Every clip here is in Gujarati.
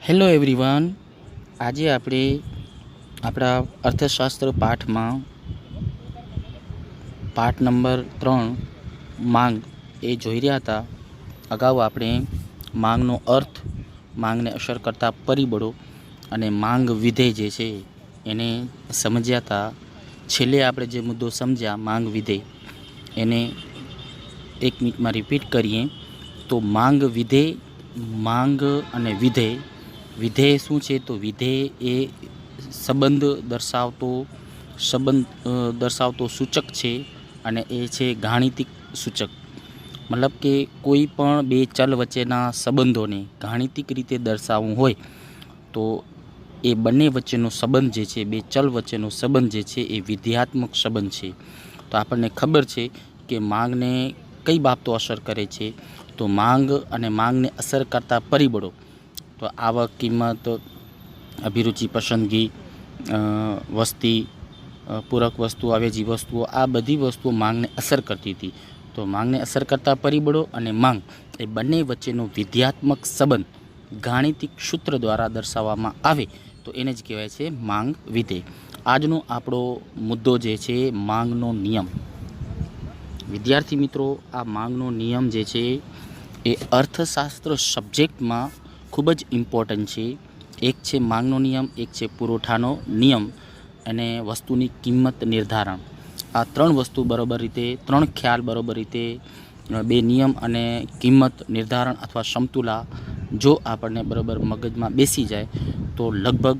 હેલો એવરીવન, આજે આપણે આપણા અર્થશાસ્ત્ર પાઠમાં પાઠ નંબર 3 માંગ એ જોઈ રહ્યા હતા. અગાઉ આપણે માંગનો અર્થ, માંગને અસર કરતા પરિબળો અને માંગ વિધેય જે છે એને સમજ્યા હતા. છેલ્લે આપણે જે મુદ્દો સમજ્યા માંગ વિધેય એને 1 મિનિટમાં રિપીટ કરીએ તો માંગ વિધેય, માંગ અને વિધેય. વિધેય શું છે? તો વિધેય એ સંબંધ દર્શાવતો સૂચક છે અને એ છે ગાણિતિક સૂચક. મતલબ કે કોઈ પણ બે ચલ વચ્ચેના સંબંધોને ગાણિતિક રીતે દર્શાવવું હોય તો એ બંને વચ્ચેનો સંબંધ જે છે, બે ચલ વચ્ચેનો સંબંધ જે છે એ વિધેયાત્મક સંબંધ છે. તો આપણને ખબર છે કે માંગને કઈ બાબતો અસર કરે છે. તો માંગ અને માંગને અસર કરતા પરિબળો, તો આવક, કિંમત, અભિરુચિ, પસંદગી, વસ્તી, પૂરક વસ્તુઓ, અવેજી વસ્તુઓ, આ બધી વસ્તુઓ માંગને અસર કરતી હતી. તો માંગને અસર કરતા પરિબળો અને માંગ એ બંને વચ્ચેનો વિધેયાત્મક સંબંધ ગાણિતિક સૂત્ર દ્વારા દર્શાવવામાં આવે તો એને જ કહેવાય છે માંગ વિધેય. આજનો આપણો મુદ્દો જે છે માંગનો નિયમ. વિદ્યાર્થી મિત્રો, આ માંગનો નિયમ જે છે એ અર્થશાસ્ત્ર સબ્જેક્ટમાં ખૂબ જ ઇમ્પોર્ટન્ટ છે. એક છે માંગનો નિયમ, એક છે પુરવઠાનો નિયમ અને વસ્તુની કિંમત નિર્ધારણ. આ 3 વસ્તુ બરાબર રીતે, 3 ખ્યાલ બરાબર રીતે, 2 નિયમ અને કિંમત નિર્ધારણ અથવા સમતુલા જો આપણને બરાબર મગજમાં બેસી જાય તો લગભગ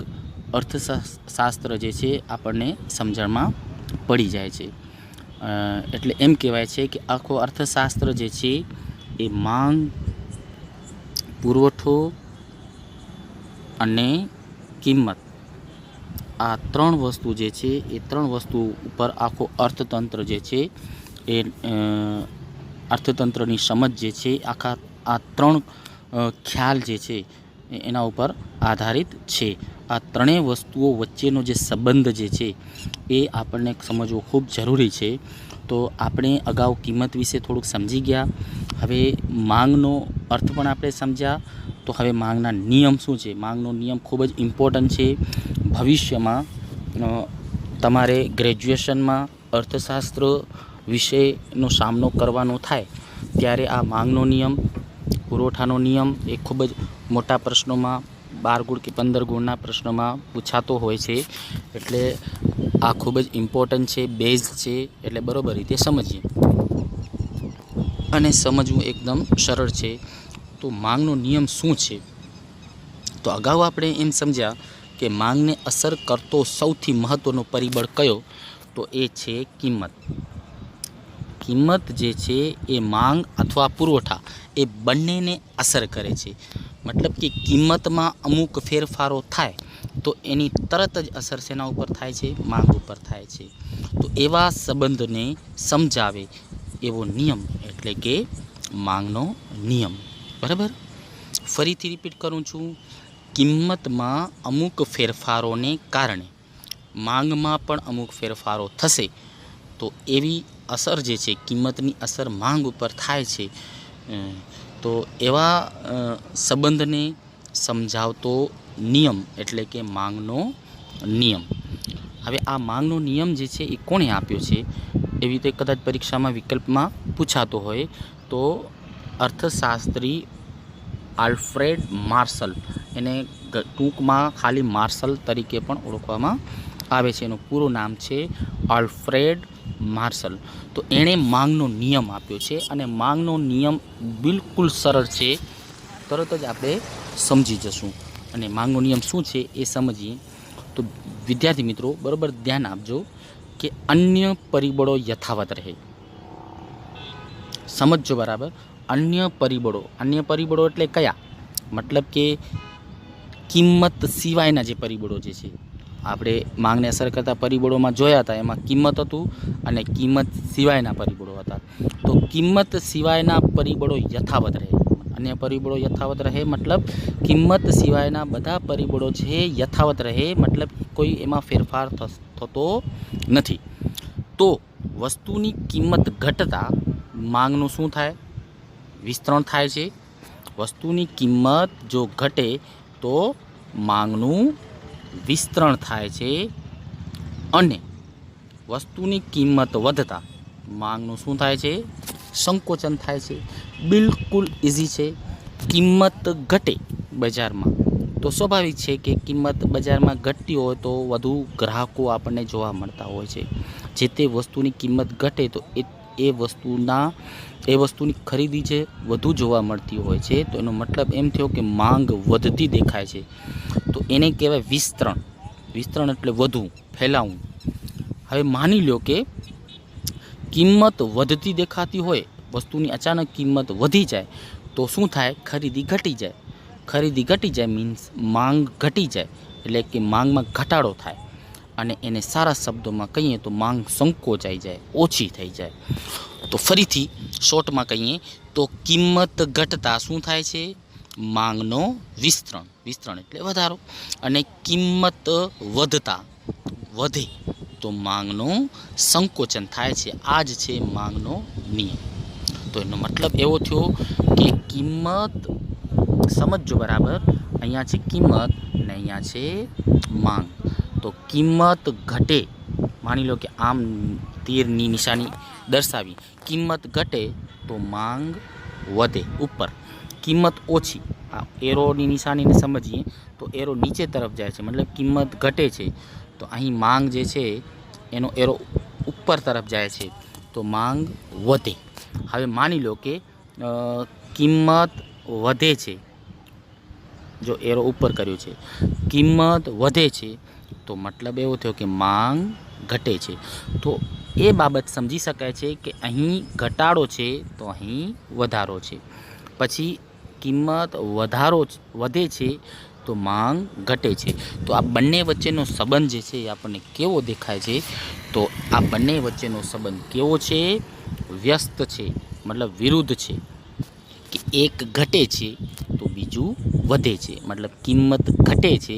અર્થશાસ્ત્ર જે છે આપણને સમજણમાં પડી જાય છે. એટલે એમ કહેવાય છે કે આખો અર્થશાસ્ત્ર જે છે એ માંગ, પુરવઠો અને કિંમત, આ 3 વસ્તુ જે છે એ 3 વસ્તુ ઉપર આખો અર્થતંત્ર જે છે એ અર્થતંત્રની સમજ જે છે આ 3 ખ્યાલ જે છે એના ઉપર આધારિત છે. આ 3 વસ્તુઓ વચ્ચેનો જે સંબંધ જે છે એ આપણને સમજવો ખૂબ જરૂરી છે. તો આપણે અગાઉ કિંમત વિશે થોડુંક સમજી ગયા. હવે માંગનો અર્થ પણ આપણે સમજ્યા. તો હવે માંગના નિયમ શું છે? માંગનો નિયમ ખૂબ જ ઇમ્પોર્ટન્ટ છે. ભવિષ્યમાં તમારે ગ્રેજ્યુએશનમાં અર્થશાસ્ત્ર વિષયનો સામનો કરવાનો થાય ત્યારે આ માંગનો નિયમ, પુરવઠાનો નિયમ એ ખૂબ જ મોટા પ્રશ્નોમાં 12 ગુણ કે 15 ગુણના પ્રશ્નોમાં પૂછાતો હોય છે. એટલે આ ખૂબ જ ઇમ્પોર્ટન્ટ છે, બેઝ છે. એટલે બરાબર રીતે સમજીએ અને સમજવું એકદમ સરળ છે. તો માંગનો નિયમ શું છે? તો અગાઉ આપણે એમ સમજ્યા કે માંગને અસર કરતો સૌથી મહત્ત્વનો પરિબળ કયો? તો એ છે કિંમત. કિંમત જે છે એ માંગ અથવા પુરવઠા એ બંનેને અસર કરે છે. મતલબ કે કિંમતમાં અમુક ફેરફારો થાય તો એની તરત જ અસર શેના ઉપર થાય છે? માંગ ઉપર થાય છે. તો એવા સંબંધને સમજાવે એવો નિયમ એટલે કે માંગનો નિયમ. બરાબર? ફરીથી રિપીટ કરું છું. કિંમતમાં અમુક ફેરફારોને કારણે માંગમાં પણ અમુક ફેરફારો થશે તો એવી અસર જે છે, કિંમતની અસર માંગ ઉપર થાય છે. તો એવા સંબંધને સમજાવતો નિયમ એટલે કે માંગનો નિયમ. હવે આ માંગનો નિયમ જે છે એ કોણે આપ્યો છે? એવી રીતે કદાચ પરીક્ષામાં વિકલ્પમાં પૂછાતો હોય તો અર્થશાસ્ત્રી આલ્ફ્રેડ માર્શલ, એને ટૂંકમાં ખાલી માર્શલ તરીકે પણ ઓળખવામાં આવે છે. એનું પૂરું નામ છે આલ્ફ્રેડ માર્શલ. તો એણે માંગનો નિયમ આપ્યો છે અને માંગનો નિયમ બિલકુલ સરળ છે. તરત જ આપણે સમજી જશું. અને માંગનો નિયમ શું છે એ સમજીએ. તો વિદ્યાર્થી મિત્રો બરાબર ધ્યાન આપજો કે અન્ય પરિબળો યથાવત રહે. સમજજો બરાબર. અન્ય પરિબળો એટલે કયા? મતલબ કે કિંમત સિવાયના જે પરિબળો જે છે, આપણે માંગને અસર કરતા પરિબળોમાં જોયા હતા એમાં કિંમત હતું અને કિંમત સિવાયના પરિબળો હતા. તો કિંમત સિવાયના પરિબળો યથાવત રહે. અન્ય પરિબળો યથાવત રહે મતલબ કિંમત સિવાયના બધા પરિબળો છે યથાવત રહે, મતલબ કોઈ એમાં ફેરફાર થતો નથી. તો વસ્તુની કિંમત ઘટતા માંગનું શું થાય? વિસ્તરણ થાય છે. વસ્તુની કિંમત જો ઘટે તો માંગનું વિસ્તરણ થાય છે અને વસ્તુની કિંમત વધતા માંગનું શું થાય છે? સંકોચન થાય છે. બિલકુલ ઇઝી છે. કિંમત ઘટે બજારમાં તો સ્વાભાવિક છે કે કિંમત બજારમાં ઘટતી હોય તો વધુ ગ્રાહકો આપણને જોવા મળતા હોય છે. જે તે વસ્તુની કિંમત ઘટે તો એ વસ્તુની ખરીદી છે વધુ જોવા મળતી હોય છે. તો એનો મતલબ એમ થયો કે માંગ વધતી દેખાય છે. તો એને કહેવાય વિસ્તરણ. વિસ્તરણ એટલે વધુ, ફેલાવવું. હવે માની લો કે કિંમત વધતી દેખાતી હોય, વસ્તુની અચાનક કિંમત વધી જાય તો શું થાય? ખરીદી ઘટી જાય. ખરીદી ઘટી જાય મીન્સ માંગ ઘટી જાય, એટલે કે માંગમાં ઘટાડો થાય. અને એને સારા શબ્દોમાં કહીએ તો માંગ સંકોચાઈ જાય, ઓછી થઈ જાય. તો ફરીથી શોર્ટમાં કહીએ તો કિંમત ઘટતા શું થાય છે? માંગનો વિસ્તરણ. વિસ્તરણ એટલે વધારો. અને કિંમત વધતા વધે તો માંગનું સંકોચન થાય છે. આ જ છે માંગનો નિયમ. તો એનો મતલબ એવો થયો કે કિંમત, સમજજો બરાબર, અહીંયા છે કિંમત ને અહીંયા છે માંગ. તો કિંમત ઘટે, માની લો કે આમ તીરની નિશાની દર્શાવી, કિંમત ઘટે તો માંગ વધે ઉપર. કિંમત ઓછી, આ એરોની નિશાનીને સમજીએ તો એરો નીચે તરફ જાય છે, મતલબ કિંમત ઘટે છે. તો અહીં માંગ જે છે એનો એરો ઉપર તરફ જાય છે તો માંગ વધે. હવે માની લો કે કિંમત વધે છે, જો એરો ઉપર કર્યો છે, કિંમત વધે છે તો મતલબ એવો થયો કે માંગ ઘટે છે. તો એ બાબત સમજી શકાય છે કે અહીં ઘટાડો છે તો અહીં વધારો છે. પછી કિંમત વધે છે તો માંગ ઘટે છે. તો આ બંને વચ્ચેનો સંબંધ જે છે એ આપણને કેવો દેખાય છે? તો આ બંને વચ્ચેનો સંબંધ કેવો છે? વ્યસ્ત છે, મતલબ વિરુદ્ધ છે. કે એક ઘટે છે તો બીજું વધે છે. મતલબ કિંમત ઘટે છે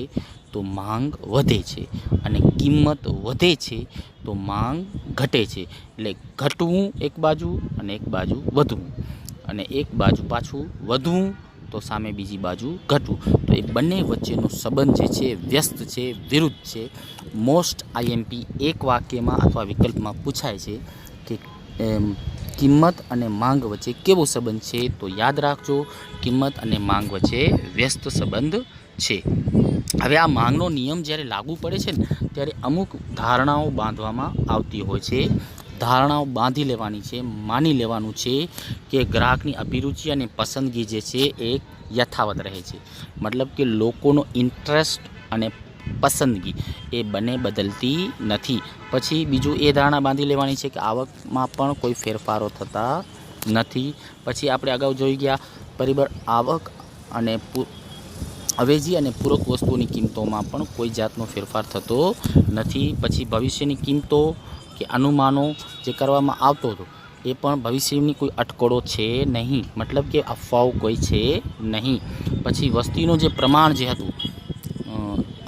તો માંગ વધે છે, અને કિંમત વધે છે તો માંગ ઘટે છે. એટલે ઘટવું એક બાજુ અને એક બાજુ વધવું, અને એક બાજુ પાછું વધવું તો સામે બીજી બાજુ ઘટવું. તો એ બંને વચ્ચેનો સંબંધ જે છે વ્યસ્ત છે, વિરુદ્ધ છે. મોસ્ટ આઈએમપી એક વાક્યમાં અથવા વિકલ્પમાં પૂછાય છે કે કિંમત અને માંગ વચ્ચે કેવો સંબંધ છે? તો યાદ રાખજો, કિંમત અને માંગ વચ્ચે વ્યસ્ત સંબંધ છે. હવે આ માંગનો નિયમ જ્યારે લાગુ પડે છે ને ત્યારે અમુક ધારણાઓ બાંધવામાં આવતી હોય છે. ધારણાઓ બાંધી લેવાની છે. માની લેવાનું છે કે ગ્રાહકની અભિરુચિ અને પસંદગી જે છે એ યથાવત રહે છે. મતલબ કે લોકોનો ઇન્ટરેસ્ટ અને પસંદગી એ બંને બદલતી નથી. પછી બીજું એ ધારણા બાંધી લેવાની છે કે આવકમાં પણ કોઈ ફેરફારો થતા નથી. પછી આપણે અગાઉ જોઈ ગયા પરિબળ આવક અને અવેજી અને પૂરક વસ્તુઓની કિંમતોમાં પણ કોઈ જાતનો ફેરફાર થતો નથી. પછી ભવિષ્યની કિંમતો કે અનુમાનો જે કરવામાં આવતો હતો એ પણ ભવિષ્યની કોઈ અટકળો છે નહીં, મતલબ કે અફવાઓ કોઈ છે નહીં. પછી વસ્તીનું જે પ્રમાણ જે હતું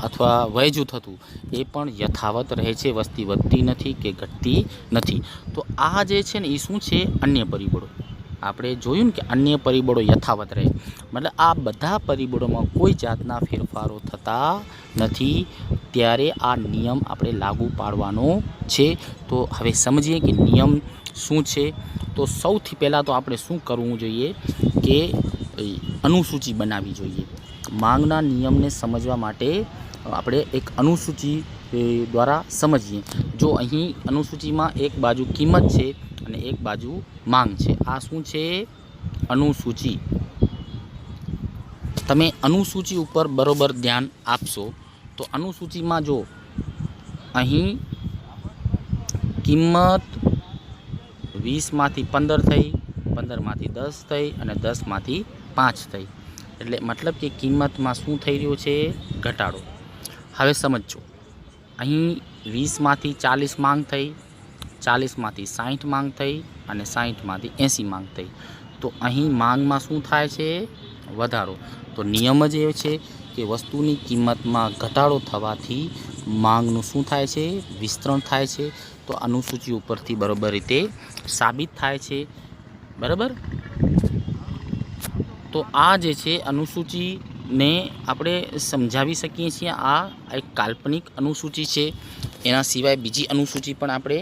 અથવા વય જૂથ હતું એ પણ યથાવત રહે છે. વસ્તી વધતી નથી કે ઘટતી નથી. તો આ જે છે ને એ શું છે? અન્ય પરિબળો. આપણે જોયું ને કે અન્ય પરિબળો યથાવત રહે, મતલબ આ બધા પરિબળોમાં કોઈ જાતના ફેરફારો થતા નથી. ત્યારે આ નિયમ આપણે લાગુ પાડવાનો છે. તો હવે સમજીએ કે નિયમ શું છે. તો સૌથી પહેલાં તો આપણે શું કરવું જોઈએ કે અનુસૂચિ બનાવવી જોઈએ. માંગના નિયમને સમજવા માટે આપણે એક અનુસૂચિ દ્વારા સમજીએ. જો અહીં અનુસૂચિમાં એક બાજુ કિંમત છે અને એક બાજુ માંગ છે. આ શું છે? અનુસૂચિ. તમે અનુસૂચિ ઉપર બરોબર ધ્યાન આપશો તો અનુસૂચિમાં જો અહીં કિંમત 20માંથી 15 થઈ, 15માંથી 10 થઈ અને 10માંથી 5 થઈ. એટલે મતલબ કે કિંમતમાં શું થઈ રહ્યો છે? ઘટાડો. હવે સમજો, અહીં 20માંથી 40 માંગ થઈ, 40માંથી 60 માંગ થઈ અને 60માંથી 80 માંગ થઈ. તો અહીં માંગમાં શું થાય છે? વધારો. તો નિયમ જ એ છે કે વસ્તુની કિંમતમાં ઘટાડો થવાથી માંગનું શું થાય છે? વિસ્તરણ થાય છે. તો અનુસૂચિ ઉપરથી બરાબર રીતે સાબિત થાય છે. બરાબર. તો આ જે છે અનુસૂચિ ને આપણે સમજાવી શકીએ છીએ। આ એક કાલ્પનિક અનુસૂચિ છે, એના સિવાય બીજી અનુસૂચિ પણ આપણે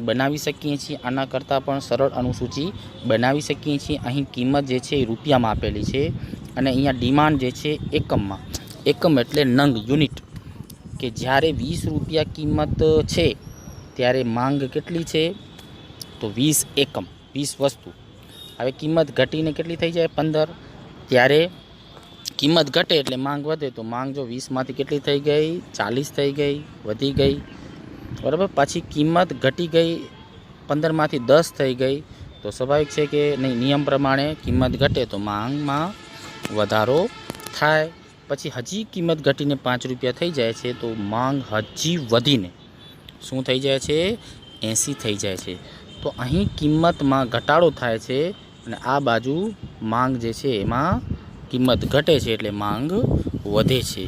બનાવી શકીએ છીએ। આના કરતાં પણ સરળ અનુસૂચિ બનાવી શકીએ છીએ। અહીં કિંમત જે છે એ રૂપિયામાં આપેલી છે અને અહીંયા ડિમાન્ડ જે છે એકમમાં। એકમ એટલે નંગ, યુનિટ, કે જ્યારે 20 રૂપિયા કિંમત છે ત્યારે માંગ કેટલી છે? તો 20 એકમ, 20 વસ્તુ। હવે કિંમત ઘટીને કેટલી થઈ જાય? 15। ત્યારે કિંમત ઘટે એટલે માંગ વધે, તો માંગ જો 20માંથી કેટલી થઈ ગઈ? 40 થઈ ગઈ, વધી ગઈ, બરાબર। પછી કિંમત ઘટી ગઈ, 15માંથી 10 થઈ ગઈ, તો સ્વાભાવિક છે કે નહીં, નિયમ પ્રમાણે કિંમત ઘટે તો માંગમાં વધારો થાય। પછી હજી કિંમત ઘટીને 5 રૂપિયા થઈ જાય છે તો માંગ હજી વધીને શું થઈ જાય છે? 80 થઈ જાય છે। તો અહીં કિંમતમાં ઘટાડો થાય છે અને આ બાજુ માંગ જે છે એમાં કિંમત ઘટે છે એટલે માંગ વધે છે।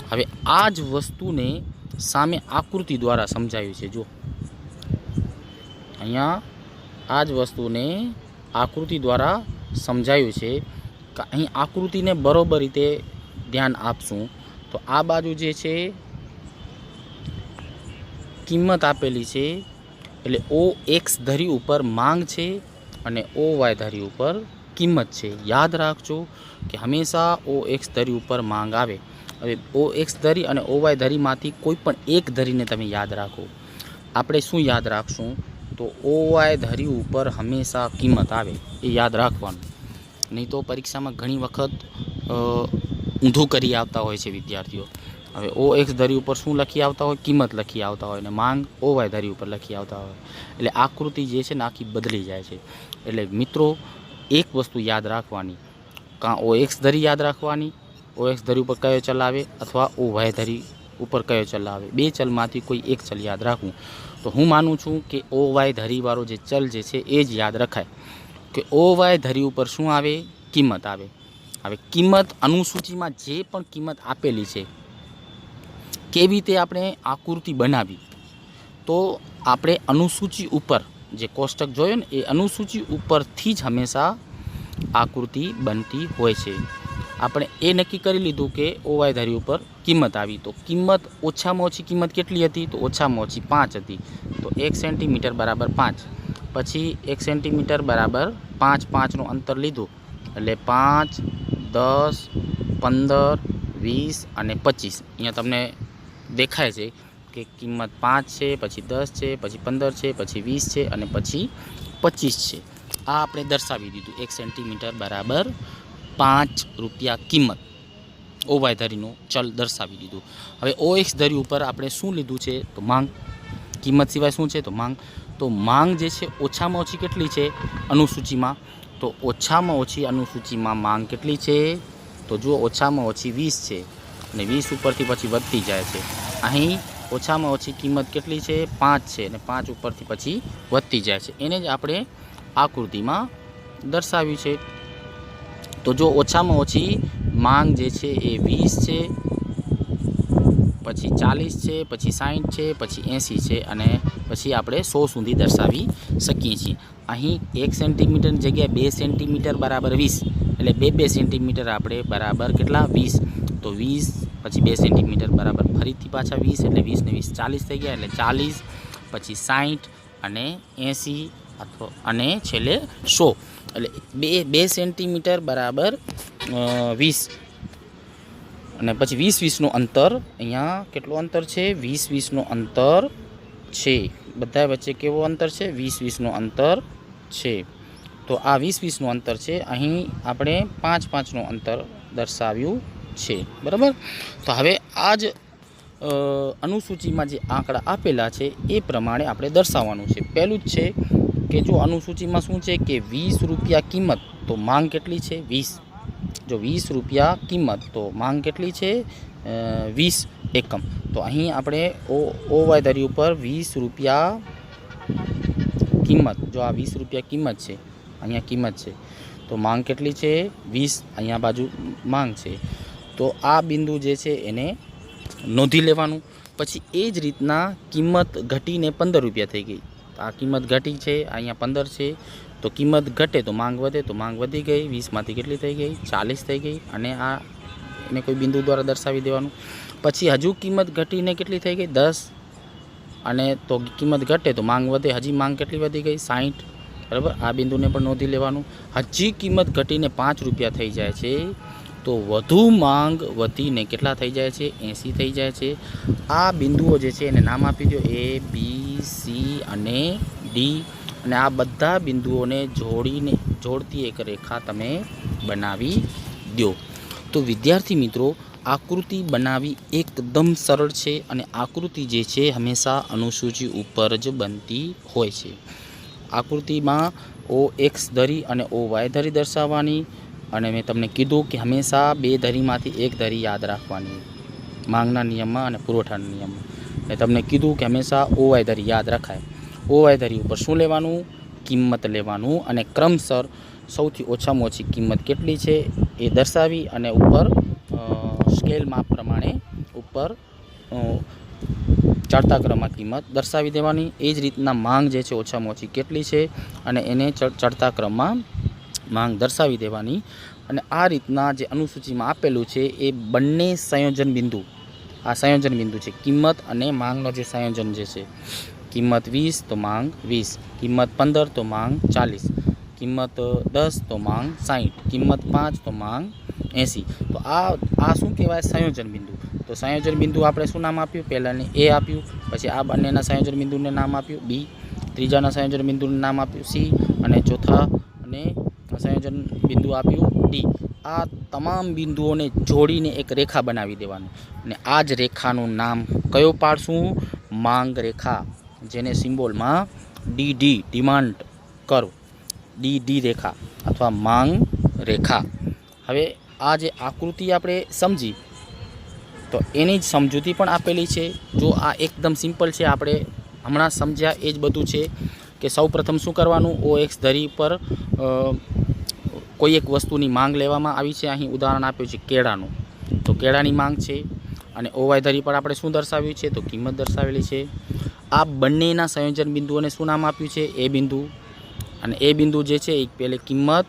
હવે આ જ વસ્તુને સામે આકૃતિ દ્વારા સમજાવ્યું છે। જો અહીંયા આ જ વસ્તુને આકૃતિ દ્વારા સમજાવ્યું છે કે અહીં આકૃતિને બરોબર રીતે ધ્યાન આપશું તો આ બાજુ જે છે કિંમત આપેલી છે એટલે OX ધરી ઉપર માંગ છે અને OY ધરી ઉપર કિંમત છે। યાદ રાખજો કે હંમેશા OX ધરી ઉપર માંગ આવે। હવે OX ધરી અને OY ધરીમાંથી કોઈ પણ એક ધરીને તમે યાદ રાખો। આપણે શું યાદ રાખશું? તો OY ધરી ઉપર હંમેશા કિંમત આવે, એ યાદ રાખવાનું। નહીં તો પરીક્ષામાં ઘણી વખત ઊંધું કરી આવતા હોય છે વિદ્યાર્થીઓ। હવે OX ધરી ઉપર શું લખી આવતા હોય? કિંમત લખી આવતા હોય, અને માંગ OY ધરી ઉપર લખી આવતા હોય, એટલે આકૃતિ જે છે ને આખી બદલી જાય છે। એટલે મિત્રો એક વસ્તુ યાદ રાખવાની, કાં OX ધરી યાદ રાખવાની, OX ધરી ઉપર કયો ચલ આવે, અથવા OY ધરી ઉપર કયો ચલ આવે, બે ચલમાંથી કોઈ એક ચલ યાદ રાખવું। તો હું માનું છું કે OY ધરીવાળો જે ચલ જે છે એ જ યાદ રખાય કે OY ધરી ઉપર શું આવે? કિંમત આવે। હવે કિંમત અનુસૂચિમાં જે પણ કિંમત આપેલી છે કેવી રીતે આપણે આકૃતિ બનાવી? તો આપણે અનુસૂચિ ઉપર જે કોષ્ટક જોયું ને એ અનુસૂચિ ઉપરથી જ હંમેશા આકૃતિ બનતી હોય છે। આપણે એ નક્કી કરી લીધું કે OY ધરી ઉપર કિંમત આવી, તો કિંમત ઓછામાં ઓછી કિંમત કેટલી હતી? તો ઓછામાં ઓછી 5 હતી। તો 1 સેન્ટીમીટર બરાબર 5, પછી 1 સેન્ટીમીટર બરાબર 5, 5નું અંતર લીધું એટલે 5, 10, 15, 20 અને 25। અહીંયા તમને દેખાય છે કે કિંમત 5 છે, પછી 10 છે, પછી 15 છે, પછી 20 છે અને પછી 25 છે। આ આપણે દર્શાવી દીધું, 1 સેન્ટીમીટર બરાબર 5 રૂપિયા કિંમત OY ધરીનું ચલ દર્શાવી દીધું। હવે OX ધરી ઉપર આપણે શું લીધું છે? તો માંગ। કિંમત સિવાય શું છે? તો માંગ। તો માંગ જે છે ઓછામાં ઓછી કેટલી છે અનુસૂચિમાં? તો ઓછામાં ઓછી અનુસૂચિમાં માંગ કેટલી છે? તો જુઓ, ઓછામાં ઓછી 20 છે અને 20 ઉપરથી પછી વધતી જાય છે। અહીં ઓછામાં ઓછી કિંમત કેટલી છે? 5 છે અને 5 ઉપરથી પછી વધતી જાય છે। એને જ આપણે આકૃતિમાં દર્શાવ્યું છે। તો જો ઓછામાં ઓછી માંગ જે છે એ 20 છે, પછી 40 છે, પછી 60 છે, પછી 80 છે અને પછી આપણે 100 સુધી દર્શાવી શકીએ છીએ। અહીં 1 સેન્ટીમીટરની જગ્યાએ 2 સેન્ટીમીટર બરાબર 20, એટલે 2 સેન્ટીમીટર આપણે બરાબર કેટલા? 20। તો 20 પછી 2 સેન્ટીમીટર બરાબર ફરીથી પાછા 20, એટલે 20 ને 20 40 થઈ ગયા, એટલે 40, પછી 60 અને 80 અથવા અને છેલ્લે 100, એટલે 2 સેન્ટીમીટર બરાબર 20 અને પછી 20-20નું અંતર, અહીંયા કેટલું અંતર છે? 20-20નું અંતર છે। બધા વચ્ચે કેવું અંતર છે? 20-20નું અંતર છે। તો આ 20-20નું અંતર છે, અહીં આપણે 5-5નું અંતર દર્શાવ્યું છે, બરાબર। તો હવે આ જ અનુસૂચિમાં જે આંકડા આપેલા છે એ પ્રમાણે આપણે દર્શાવવાનું છે। પહેલું જ છે કે જો અનુસૂચિમાં શું છે કે 20 રૂપિયા કિંમત, તો માંગ કેટલી છે? 20। જો 20 રૂપિયા કિંમત તો માંગ કેટલી છે? 20 એકમ। તો અહીં આપણે OY ધરી ઉપર 20 રૂપિયા કિંમત, જો આ 20 રૂપિયા કિંમત છે, અહીંયા કિંમત છે, તો માંગ કેટલી છે? 20, અહીંયા બાજુ માંગ છે। તો આ બિંદુ જે છે એને નોંધી લેવાનું। પછી એ જ રીતના કિંમત ઘટીને 15 રૂપિયા થઈ ગઈ, આ કિંમત ઘટી છે, અહીંયા 15 છે, તો કિંમત ઘટે તો માંગ વધે, તો માંગ વધી ગઈ, 20માંથી કેટલી થઈ ગઈ? 40 થઈ ગઈ, અને આ એને કોઈ બિંદુ દ્વારા દર્શાવી દેવાનું. પછી હજુ કિંમત ઘટીને કેટલી થઈ ગઈ 10, અને તો કિંમત ઘટે તો માંગ વધે. હજી માંગ કેટલી વધી ગઈ 60, બરાબર. આ બિંદુને પણ નોંધી લેવાનું. હજી કિંમત ઘટીને 5 રૂપિયા થઈ જાય છે તો વધુ માંગ વધીને કેટલા થઈ જાય છે 80 થઈ જાય છે. આ બિંદુઓ જે છે એને નામ આપી દો A, B, C અને D, અને આ બધા બિંદુઓને જોડતી એક રેખા તમે બનાવી દો. તો વિદ્યાર્થી મિત્રો, આકૃતિ બનાવી એકદમ સરળ છે, અને આકૃતિ જે છે હંમેશા અનુસૂચિ ઉપર જ બનતી હોય છે. આકૃતિમાં OX ધરી અને OY ધરી દર્શાવવાની, અને મેં તમને કીધું કે હંમેશા 2 ધરીમાંથી 1 ધરી યાદ રાખવાની માંગના નિયમમાં અને પુરવઠાના નિયમમાં. મેં તમને કીધું કે હંમેશા OY ધરી યાદ રખાય. OY ધરી ઉપર શું લેવાનું? કિંમત લેવાનું, અને ક્રમસર સૌથી ઓછામાં ઓછી કિંમત કેટલી છે એ દર્શાવી અને ઉપર સ્કેલ માપ પ્રમાણે ઉપર ચડતા ક્રમમાં કિંમત દર્શાવી દેવાની. એ જ રીતના માંગ જે છે ઓછામાં ઓછી કેટલી છે અને એને ચડતા ક્રમમાં માંગ દર્શાવી દેવાની. અને આ રીતના જે અનુસૂચિમાં આપેલું છે એ બંને સંયોજન બિંદુ, આ સંયોજન બિંદુ છે. કિંમત અને માંગનો જે સંયોજન જે છે, કિંમત 20 તો માંગ 20, કિંમત 15 તો માંગ 40, કિંમત 10 તો માંગ 60, કિંમત 5 તો માંગ 80. તો આ શું કહેવાય? સંયોજન બિંદુ. તો સંયોજન બિંદુ આપણે શું નામ આપ્યું? પહેલાંને A આપ્યું, પછી આ બંનેના સંયોજન બિંદુને નામ આપ્યું B, ત્રીજાના સંયોજન બિંદુને નામ આપ્યું C, અને ચોથા અને સંયોજન બિંદુ આપ્યું D. આ તમામ બિંદુઓને જોડીને એક રેખા બનાવી દેવાનું, અને આ જ રેખાનું નામ કયો પાડશું? માંગ રેખા, જેને સિમ્બોલમાં DD, ડિમાન્ડ કર્વ, DD રેખા અથવા માંગ રેખા. હવે આ જે આકૃતિ આપણે સમજી તો એની જ સમજૂતી પણ આપેલી છે. જો આ એકદમ સિમ્પલ છે, આપણે હમણાં સમજ્યા એ જ બધું છે કે સૌ પ્રથમ શું કરવાનું? OX ધરી પર કોઈ એક વસ્તુની માંગ લેવામાં આવી છે. અહીં ઉદાહરણ આપ્યું છે કેળાનું, તો કેળાની માંગ છે. અને OY ધરી પર આપણે શું દર્શાવ્યું છે? તો કિંમત દર્શાવેલી છે. આ બંનેના સંયોજન બિંદુઓને શું નામ આપ્યું છે? A બિંદુ. અને A બિંદુ જે છે એ પહેલે કિંમત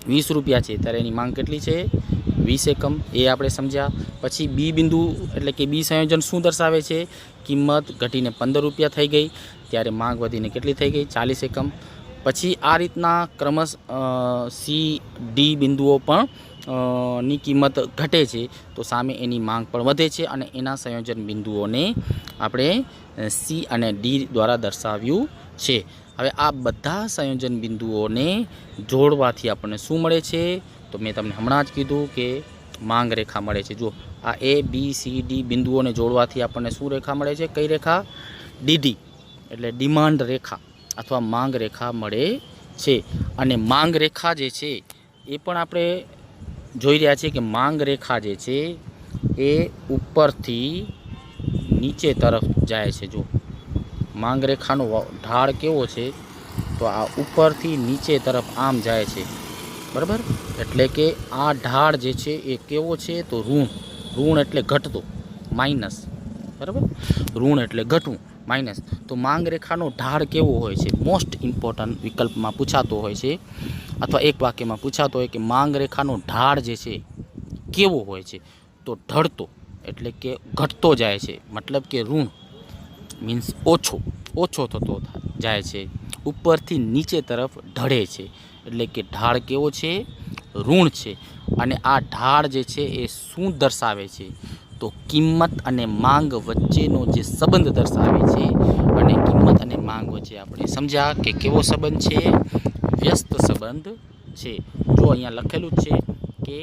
20 રૂપિયા છે, ત્યારે એની માંગ કેટલી છે? 20 એકમ. એ આપણે સમજ્યા. પછી B બિંદુ એટલે કે B સંયોજન શું દર્શાવે છે? કિંમત ઘટીને 15 રૂપિયા થઈ ગઈ, ત્યારે માંગ વધીને કેટલી થઈ ગઈ? 40 એકમ. પછી આ રીતના ક્રમશ C, D બિંદુઓ પણ ની કિંમત ઘટે છે, તો સામે એની માંગ પણ વધે છે, અને એના સંયોજન બિંદુઓને આપણે C અને D દ્વારા દર્શાવ્યું છે. હવે આ બધા સંયોજન બિંદુઓને જોડવાથી આપણને શું મળે છે? તો મેં તમને હમણાં જ કીધું કે માંગ રેખા મળે છે. જો આ A, B, C, D બિંદુઓને જોડવાથી આપણને શું રેખા મળે છે? કઈ રેખા? DD એટલે ડિમાન્ડ રેખા અથવા માંગ રેખા મળે છે. અને માંગ રેખા જે છે એ પણ આપણે જોઈ રહ્યા છીએ કે માંગ રેખા જે છે એ ઉપરથી નીચે તરફ જાય છે. જો માંગ રેખાનો ઢાળ કેવો છે? તો આ ઉપરથી નીચે તરફ આમ જાય છે, બરાબર. એટલે કે આ ઢાળ જે છે એ કેવો છે? તો ઋણ એટલે ઘટતો, માઇનસ, બરાબર. ઋણ એટલે ઘટવું, માઇનસ. તો માંગ રેખાનો ઢાળ કેવો હોય છે? મોસ્ટ ઇમ્પોર્ટન્ટ વિકલ્પમાં પૂછાતો હોય છે, અથવા એક વાક્યમાં પૂછાતો હોય કે માંગ રેખાનો ઢાળ જે છે કેવો હોય છે? તો ઢળતો એટલે કે ઘટતો જાય છે, મતલબ કે ઋણ મીન્સ ઓછો થતો જાય છે, ઉપરથી નીચે તરફ ઢળે છે, એટલે કે ઢાળ કેવો છે? ઋણ છે. અને આ ઢાળ જે છે એ શું દર્શાવે છે? તો કિંમત અને માંગ વચ્ચેનો જે સંબંધ દર્શાવે છે. અને કિંમત અને માંગ વચ્ચે આપણે સમજ્યા કે કેવો સંબંધ છે? વ્યસ્ત સંબંધ છે. જો અહીંયા લખેલું જ છે કે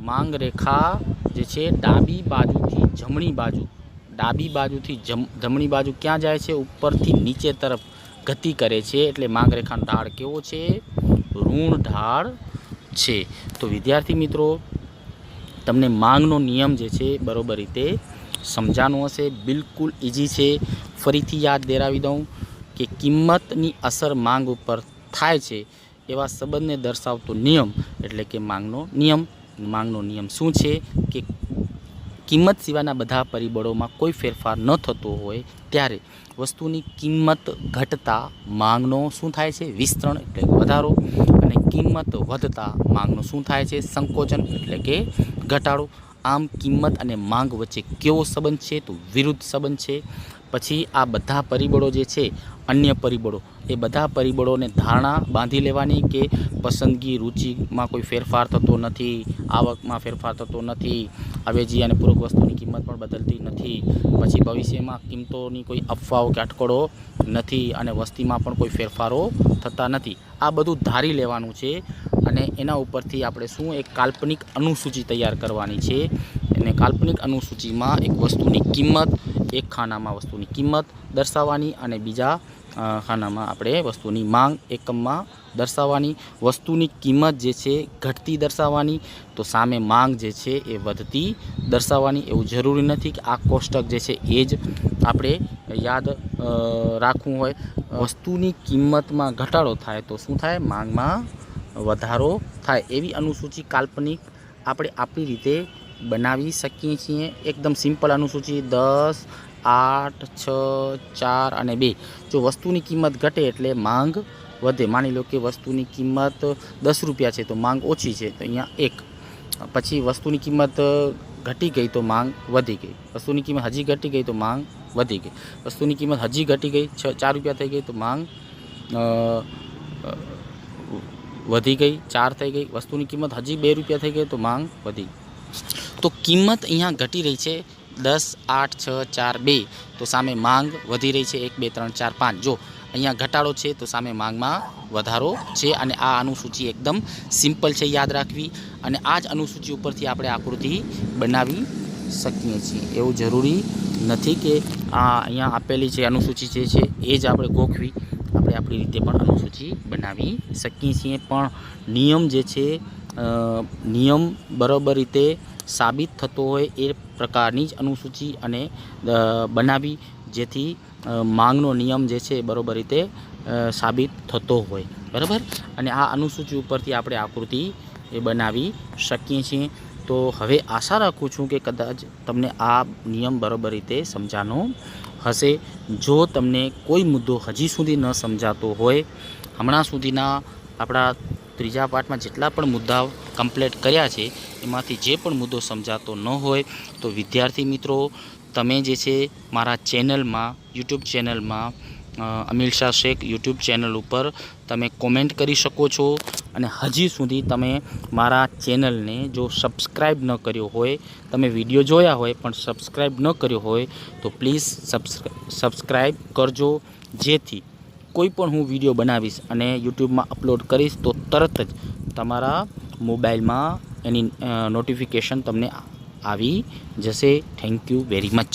માંગ રેખા જે છે ડાબી બાજુથી જમણી બાજુ ક્યાં જાય છે? ઉપરથી નીચે તરફ ગતિ કરે છે. એટલે માંગ રેખાનો ઢાળ કેવો છે? ઋણ ઢાળ છે. તો વિદ્યાર્થી મિત્રો, તમને માંગનો નિયમ જે છે બરોબર રીતે સમજાનો હશે. બિલકુલ ઇઝી છે. ફરીથી યાદ દેરાવી દઉં કે કિંમતની અસર માંગ ઉપર થાય છે એવા સંબંધને દર્શાવતો નિયમ એટલે કે માંગનો નિયમ. માંગનો નિયમ શું છે? કે કિંમત સિવાયના બધા પરિબળોમાં કોઈ ફેરફાર ન થતો હોય ત્યારે વસ્તુની કિંમત ઘટતા માંગનો શું થાય છે? વિસ્તરણ એટલે વધારો. અને કિંમત વધતા માંગનો શું થાય છે? સંકોચન એટલે કે ઘટાડો. આમ કિંમત અને માંગ વચ્ચે કેવો સંબંધ છે? તો વિરુદ્ધ સંબંધ છે. પછી આ બધા પરિબળો જે છે, અન્ય પરિબળો, એ બધા પરિબળોને ધારણા બાંધી લેવાની કે પસંદગી, રુચિમાં કોઈ ફેરફાર થતો નથી, આવકમાં ફેરફાર થતો નથી, અવેજી અને પૂરક વસ્તુની કિંમત પણ બદલતી નથી, પછી ભવિષ્યમાં કિંમતોની કોઈ અફવાઓ કે અટકળો નથી, અને વસ્તીમાં પણ કોઈ ફેરફારો થતા નથી. આ બધું ધારી લેવાનું છે, અને એના ઉપરથી આપણે શું એક કાલ્પનિક અનુસૂચિ તૈયાર કરવાની છે. અને કાલ્પનિક અનુસૂચિમાં એક વસ્તુની કિંમત, એક ખાનામાં વસ્તુની કિંમત દર્શાવવાની, અને બીજા ખાનામાં આપણે વસ્તુની માંગ એકમમાં દર્શાવવાની. વસ્તુની કિંમત જે છે ઘટતી દર્શાવવાની, તો સામે માંગ જે છે એ વધતી દર્શાવવાની. એવું જરૂરી નથી કે આ કોષ્ટક જે છે એ જ આપણે યાદ રાખવું હોય. વસ્તુની કિંમતમાં ઘટાડો થાય તો શું થાય? માંગમાં વધારો થાય. એવી અનુસૂચિ કાલ્પનિક આપણે આપણી રીતે બનાવી શકીએ છીએ. એકદમ સિમ્પલ અનુસૂચિ 10, 8, 6, 4 અને 2. જો વસ્તુની કિંમત ઘટે એટલે માંગ વધે. માની લો કે વસ્તુની કિંમત 10 રૂપિયા છે તો માંગ ઓછી છે, તો અહીંયા 1. પછી વસ્તુની કિંમત ઘટી ગઈ તો માંગ વધી ગઈ. વસ્તુની કિંમત હજી ઘટી ગઈ તો માંગ વધી ગઈ. વસ્તુની કિંમત હજી ઘટી ગઈ, 4 રૂપિયા થઈ ગઈ તો માંગ વધી ગઈ, 4 થઈ ગઈ. વસ્તુની કિંમત હજી 2 રૂપિયા થઈ ગઈ તો માંગ વધી. તો કિંમત અહીંયા ઘટી રહી છે 10, 8, 6, 4, 2. તો સામે માંગ વધી રહી છે 1, 2, 3, 4, 5. જો અહીંયા ઘટાડો છે તો સામે માંગમાં વધારો છે. અને આ અનુસૂચિ એકદમ સિમ્પલ છે યાદ રાખવી. અને આ જ અનુસૂચિ ઉપરથી આપણે આકૃતિ બનાવી શકીએ છીએ. એવું જરૂરી નથી કે આ અહીંયા આપેલી જે અનુસૂચિ જે છે એ જ આપણે ગોખવી. આપણે આપણી રીતે પણ અનુસૂચિ બનાવી શકીએ છીએ. પણ નિયમ જે છે, નિયમ બરાબર રીતે સાબિત થતો હોય એ પ્રકારની જ અનુસૂચિ અને બનાવી, જેથી માંગનો નિયમ જે છે બરાબર રીતે સાબિત થતો હોય. બરાબર. અને આ અનુસૂચિ ઉપરથી આપણે આકૃતિ એ બનાવી શકીએ છીએ. તો હવે આશા રાખું છું કે કદાચ તમને આ નિયમ બરાબર રીતે સમજાનો હશે. જો તમને કોઈ મુદ્દો હજી સુધી ન સમજાતો હોય, હમણાં સુધીના આપણા ત્રીજા પાઠમાં જેટલા પણ મુદ્દાઓ કમ્પ્લીટ કર્યા છે એમાંથી જે પણ મુદ્દો સમજાતો ન હોય તો વિદ્યાર્થી મિત્રો, તમે જે છે મારા ચેનલમાં, યુટ્યુબ ચેનલમાં અમિલ શાહ શેખ યુટ્યુબ ચેનલ ઉપર તમે કોમેન્ટ કરી શકો છો. અને હજી સુધી તમે મારા ચેનલને જો સબસ્ક્રાઈબ ન કર્યો હોય, તમે વિડીયો જોયા હોય પણ સબસ્ક્રાઈબ ન કર્યો હોય તો પ્લીઝ સબસ્ક્રાઈબ કરજો, જેથી કોઈ પણ હું વિડીયો બનાવીશ અને યુટ્યુબમાં અપલોડ કરીશ તો તરત જ તમારા મોબાઈલમાં એની નોટિફિકેશન તમને આવી જશે. Thank you very much.